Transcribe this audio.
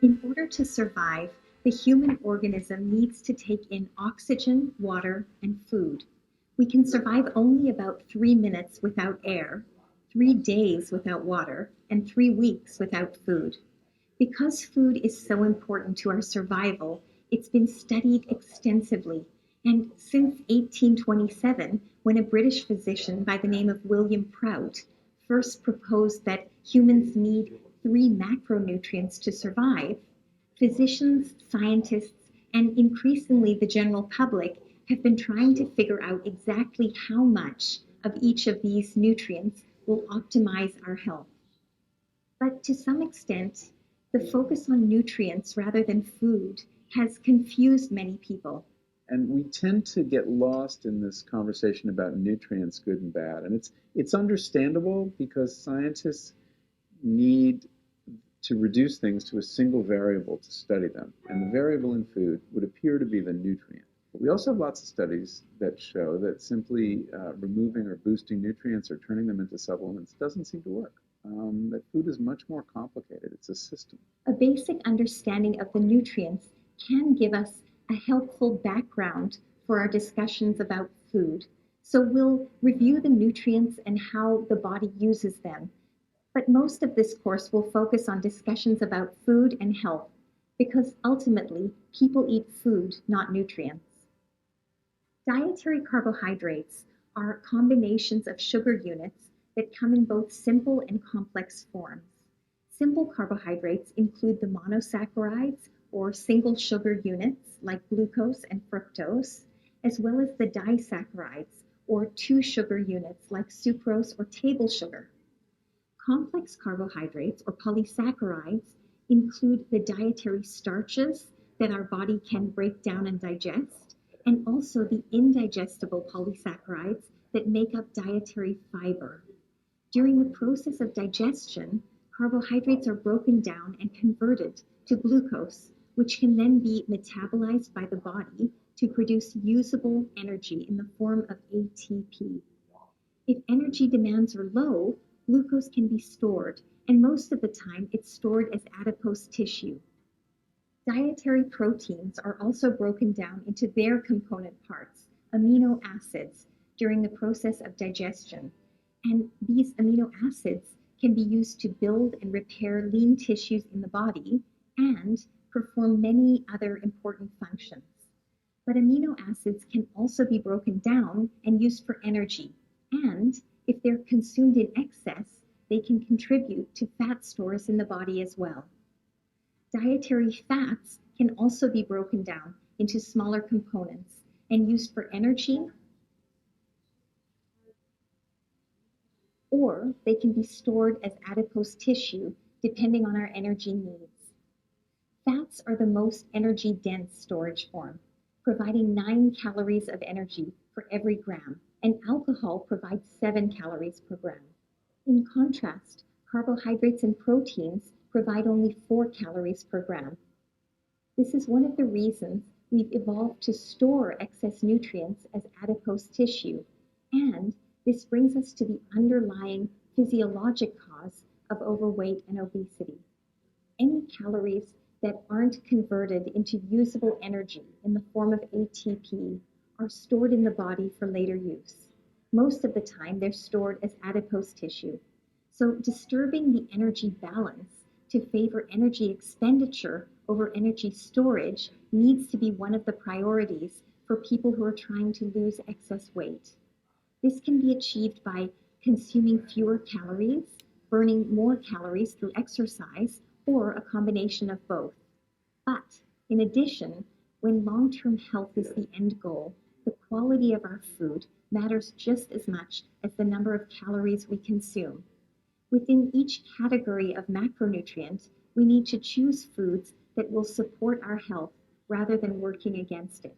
In order to survive, the human organism needs to take in oxygen, water, and food. We can survive only about 3 minutes without air, 3 days without water, and 3 weeks without food. Because food is so important to our survival, it's been studied extensively. And since 1827, when a British physician by the name of William Prout first proposed that humans need 3 macronutrients to survive, physicians, scientists, and increasingly the general public have been trying to figure out exactly how much of each of these nutrients will optimize our health. But to some extent, the focus on nutrients rather than food has confused many people. And we tend to get lost in this conversation about nutrients, good and bad. And it's understandable because scientists need to reduce things to a single variable to study them. And the variable in food would appear to be the nutrient. But we also have lots of studies that show that simply removing or boosting nutrients or turning them into supplements doesn't seem to work. That food is much more complicated. It's a system. A basic understanding of the nutrients can give us a helpful background for our discussions about food. So we'll review the nutrients and how the body uses them. But most of this course will focus on discussions about food and health, because ultimately people eat food, not nutrients. Dietary carbohydrates are combinations of sugar units that come in both simple and complex forms. Simple carbohydrates include the monosaccharides or single sugar units like glucose and fructose, as well as the disaccharides or two sugar units like sucrose or table sugar. Complex carbohydrates or polysaccharides include the dietary starches that our body can break down and digest, and also the indigestible polysaccharides that make up dietary fiber. During the process of digestion, carbohydrates are broken down and converted to glucose, which can then be metabolized by the body to produce usable energy in the form of ATP. If energy demands are low, glucose can be stored, and most of the time it's stored as adipose tissue. Dietary proteins are also broken down into their component parts, amino acids, during the process of digestion. And these amino acids can be used to build and repair lean tissues in the body and perform many other important functions. But amino acids can also be broken down and used for energy. And if they're consumed in excess, they can contribute to fat stores in the body as well. Dietary fats can also be broken down into smaller components and used for energy, or they can be stored as adipose tissue depending on our energy needs. Fats are the most energy-dense storage form, providing 9 calories of energy for every gram, and alcohol provides 7 calories per gram. In contrast, carbohydrates and proteins provide only 4 calories per gram. This is one of the reasons we've evolved to store excess nutrients as adipose tissue, and this brings us to the underlying physiologic cause of overweight and obesity. Any calories that aren't converted into usable energy in the form of ATP are stored in the body for later use. Most of the time, they're stored as adipose tissue. So disturbing the energy balance to favor energy expenditure over energy storage needs to be one of the priorities for people who are trying to lose excess weight. This can be achieved by consuming fewer calories, burning more calories through exercise, or a combination of both. But in addition, when long-term health is the end goal, the quality of our food matters just as much as the number of calories we consume. Within each category of macronutrient, we need to choose foods that will support our health rather than working against it.